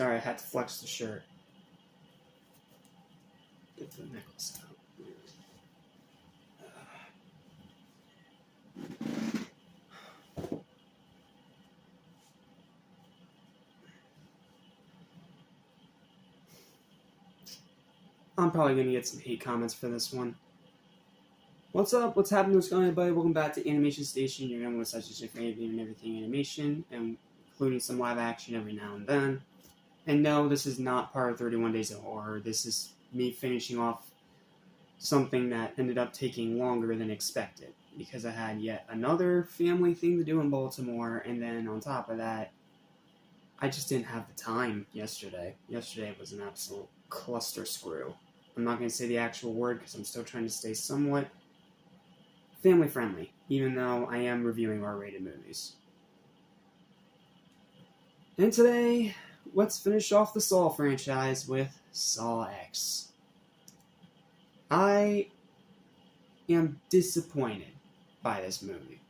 Sorry, I had to flex the shirt. Get the necklace out. I'm probably going to get some hate comments for this one. What's up? What's happening? What's going on, everybody? Welcome back to Animation Station. You're going to such as your favorite and everything animation, and including some live action every now and then. And no, this is not part of 31 Days of Horror. This is me finishing off something that ended up taking longer than expected, because I had yet another family thing to do in Baltimore, and then on top of that, I just didn't have the time yesterday. Yesterday was an absolute cluster screw. I'm not going to say the actual word because I'm still trying to stay somewhat family friendly, even though I am reviewing R-rated movies. And today, let's finish off the Saw franchise with Saw X. I am disappointed by this movie.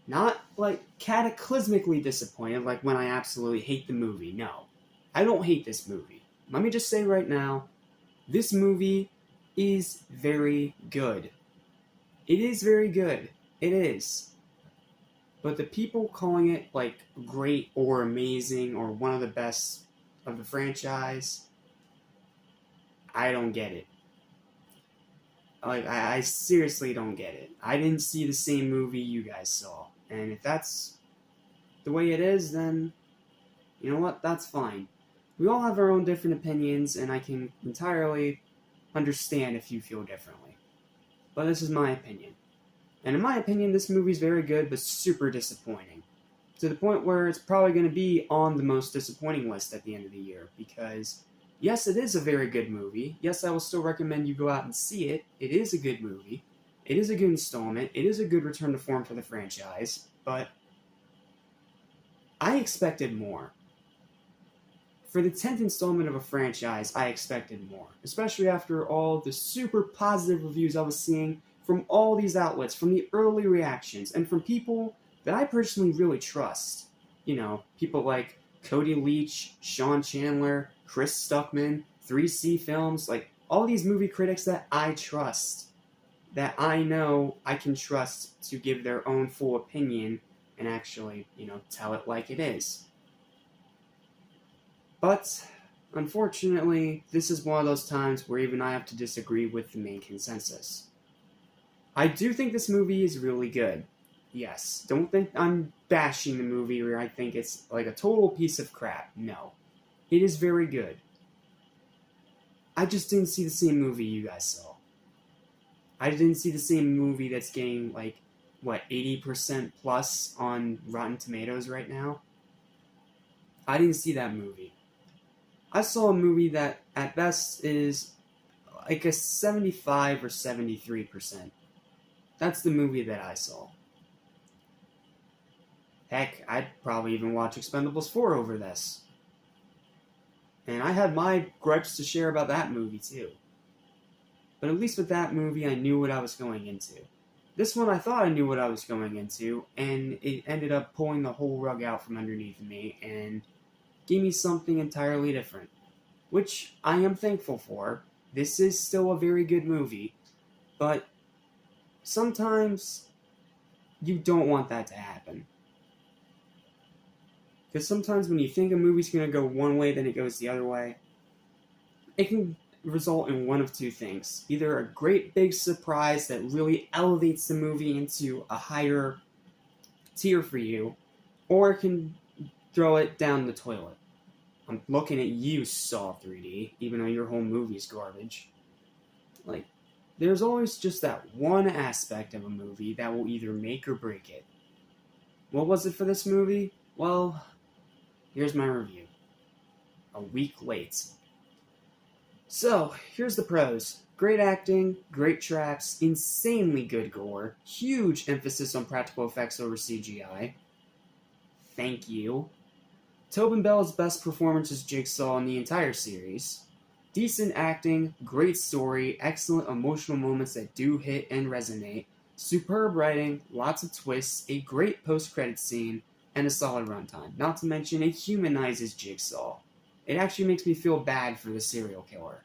Not like cataclysmically disappointed, like when I absolutely hate the movie. No, I don't hate this movie. Let me just say right now, this movie is very good. It is very good. It is. But the people calling it like great or amazing or one of the best of the franchise, I don't get it. Like, I seriously don't get it. I didn't see the same movie you guys saw. And if that's the way it is, then, you know what? That's fine. We all have our own different opinions, and I can entirely understand if you feel differently. But this is my opinion. And in my opinion, this movie's very good, but super disappointing. To the point where it's probably going to be on the most disappointing list at the end of the year, because yes, it is a very good movie. Yes, I will still recommend you go out and see it. It is a good movie. It is a good installment. It is a good return to form for the franchise. But I expected more. For the 10th installment of a franchise, I expected more. Especially after all the super positive reviews I was seeing from all these outlets, from the early reactions, and from people that I personally really trust. You know, people like Cody Leach, Sean Chandler, Chris Stuckman, 3C Films, like all these movie critics that I trust, that I know I can trust to give their own full opinion and actually, you know, tell it like it is. But, unfortunately, this is one of those times where even I have to disagree with the main consensus. I do think this movie is really good. Yes, don't think I'm bashing the movie or I think it's like a total piece of crap. No. It is very good. I just didn't see the same movie you guys saw. I didn't see the same movie that's getting, like, 80% plus on Rotten Tomatoes right now? I didn't see that movie. I saw a movie that, at best, is like a 75 or 73%. That's the movie that I saw. Heck, I'd probably even watch Expendables 4 over this. And I had my gripes to share about that movie, too. But at least with that movie, I knew what I was going into. This one, I thought I knew what I was going into, and it ended up pulling the whole rug out from underneath me, and gave me something entirely different. Which I am thankful for. This is still a very good movie, but sometimes you don't want that to happen. Because sometimes when you think a movie's going to go one way, then it goes the other way. It can result in one of two things. Either a great big surprise that really elevates the movie into a higher tier for you, or it can throw it down the toilet. I'm looking at you, Saw 3D, even though your whole movie's garbage. Like, there's always just that one aspect of a movie that will either make or break it. What was it for this movie? Well, here's my review. A week late. So, here's the pros. Great acting, great traps, insanely good gore, huge emphasis on practical effects over CGI. Thank you. Tobin Bell's best performance as Jigsaw in the entire series. Decent acting, great story, excellent emotional moments that do hit and resonate, superb writing, lots of twists, a great post-credit scene, and a solid runtime. Not to mention, it humanizes Jigsaw. It actually makes me feel bad for the serial killer.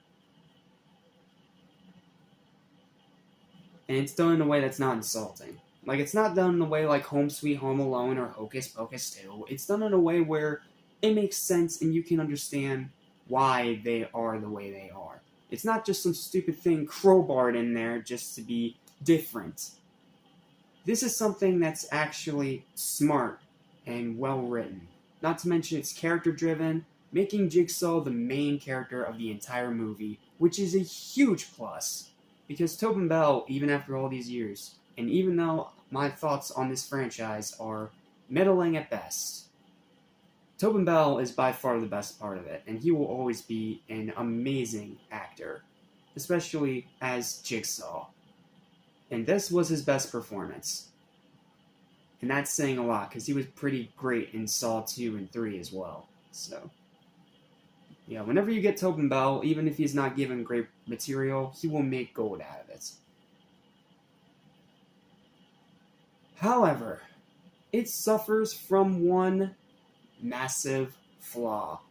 And it's done in a way that's not insulting. Like, it's not done in a way like Home Sweet Home Alone or Hocus Pocus 2. It's done in a way where it makes sense and you can understand why they are the way they are. It's not just some stupid thing crowbarred in there just to be different. This is something that's actually smart and well written. Not to mention it's character driven, making Jigsaw the main character of the entire movie, which is a huge plus. Because Tobin Bell, even after all these years, and even though my thoughts on this franchise are middling at best, Tobin Bell is by far the best part of it, and he will always be an amazing actor, especially as Jigsaw. And this was his best performance. And that's saying a lot, because he was pretty great in Saw 2 and 3 as well. So, yeah, whenever you get Tobin Bell, even if he's not given great material, he will make gold out of it. However, it suffers from one massive flaw.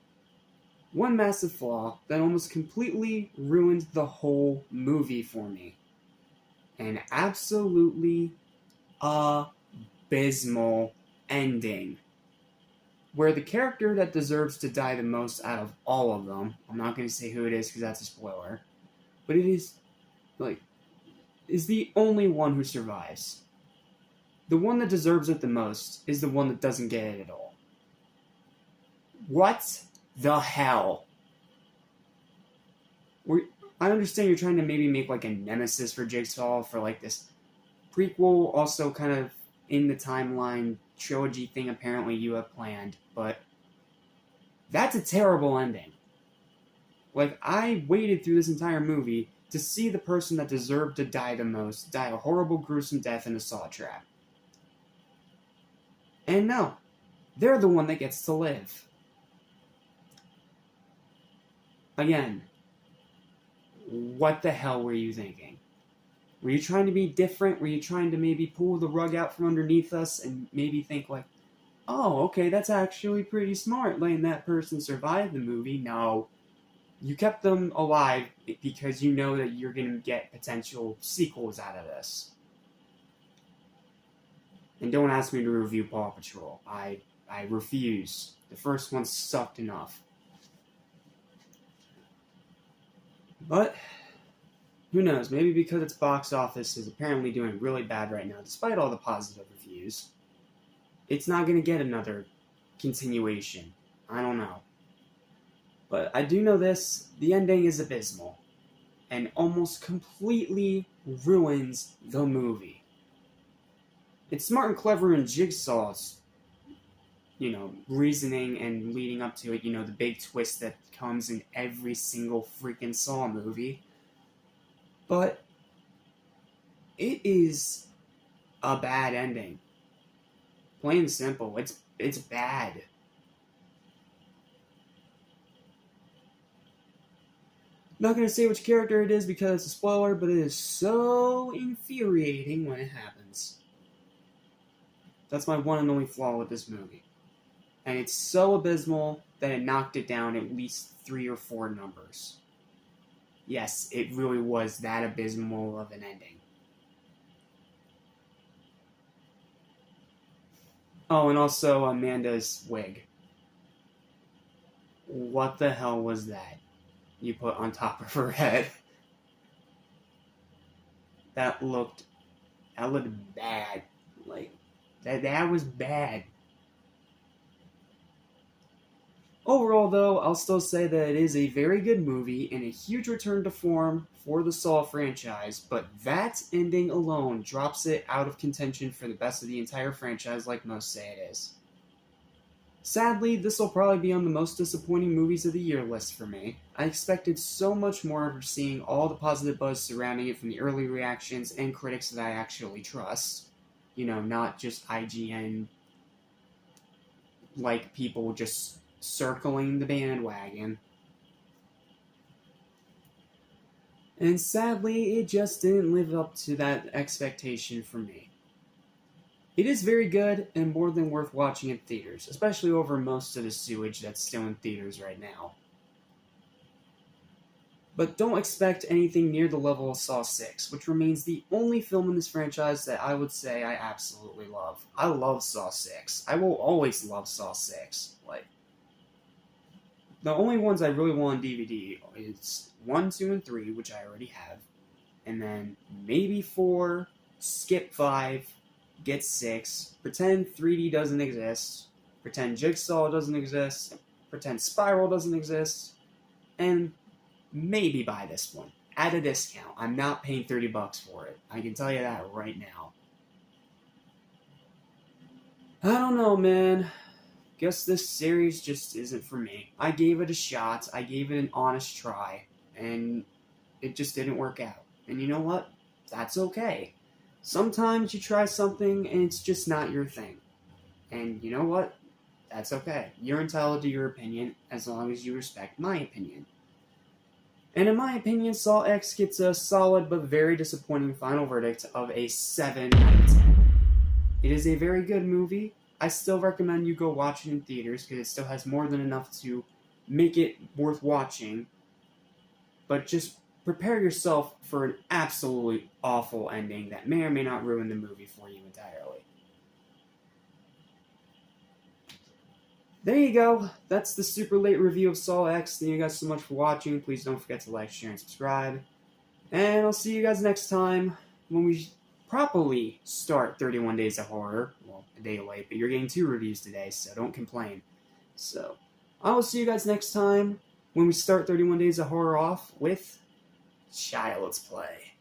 One massive flaw that almost completely ruined the whole movie for me. An absolutely abysmal ending. Where the character that deserves to die the most out of all of them, I'm not going to say who it is because that's a spoiler, but it is the only one who survives. The one that deserves it the most is the one that doesn't get it at all. What the hell? I understand you're trying to maybe make like a nemesis for Jigsaw for like this prequel, also kind of in the timeline trilogy thing apparently you have planned, but that's a terrible ending. Like, I waited through this entire movie to see the person that deserved to die the most die a horrible, gruesome death in a saw trap. And no, they're the one that gets to live. Again, what the hell were you thinking? Were you trying to be different? Were you trying to maybe pull the rug out from underneath us and maybe think like, oh, okay, that's actually pretty smart, letting that person survive the movie? No. You kept them alive because you know that you're going to get potential sequels out of this. And don't ask me to review Paw Patrol. I refuse. The first one sucked enough. But who knows, maybe because its box office is apparently doing really bad right now, despite all the positive reviews, it's not going to get another continuation. I don't know. But I do know this, the ending is abysmal, and almost completely ruins the movie. It's smart and clever in Jigsaw's, reasoning and leading up to it, the big twist that comes in every single freaking Saw movie. But it is a bad ending. Plain and simple. It's bad. Not going to say which character it is because it's a spoiler, but it is so infuriating when it happens. That's my one and only flaw with this movie. And it's so abysmal that it knocked it down at least 3 or 4 numbers. Yes, it really was that abysmal of an ending. Oh, and also Amanda's wig. What the hell was that you put on top of her head? That looked bad. Like, that was bad. Overall, though, I'll still say that it is a very good movie and a huge return to form for the Saw franchise, but that ending alone drops it out of contention for the best of the entire franchise like most say it is. Sadly, this will probably be on the most disappointing movies of the year list for me. I expected so much more after seeing all the positive buzz surrounding it from the early reactions and critics that I actually trust. Not just IGN, like people just circling the bandwagon. And sadly, it just didn't live up to that expectation for me. It is very good and more than worth watching in theaters, especially over most of the sewage that's still in theaters right now. But don't expect anything near the level of Saw 6, which remains the only film in this franchise that I would say I absolutely love. I love Saw 6. I will always love Saw 6. Like, the only ones I really want on DVD is 1, 2, and 3, which I already have, and then maybe 4, skip 5, get 6, pretend 3D doesn't exist, pretend Jigsaw doesn't exist, pretend Spiral doesn't exist, and maybe buy this one at a discount. I'm not paying $30 for it. I can tell you that right now. I don't know, man. Guess this series just isn't for me. I gave it a shot. I gave it an honest try, and it just didn't work out. And you know what? That's okay. Sometimes you try something and it's just not your thing. And you know what? That's okay. You're entitled to your opinion as long as you respect my opinion. And in my opinion, Saw X gets a solid but very disappointing final verdict of a 7 out of 10. It is a very good movie. I still recommend you go watch it in theaters because it still has more than enough to make it worth watching. But just prepare yourself for an absolutely awful ending that may or may not ruin the movie for you entirely. There you go. That's the super late review of Saw X. Thank you guys so much for watching. Please don't forget to like, share, and subscribe. And I'll see you guys next time when we properly start 31 Days of Horror. Well, a day late, but you're getting 2 reviews today, so don't complain. So, I will see you guys next time when we start 31 Days of Horror off with Shia Let's Play.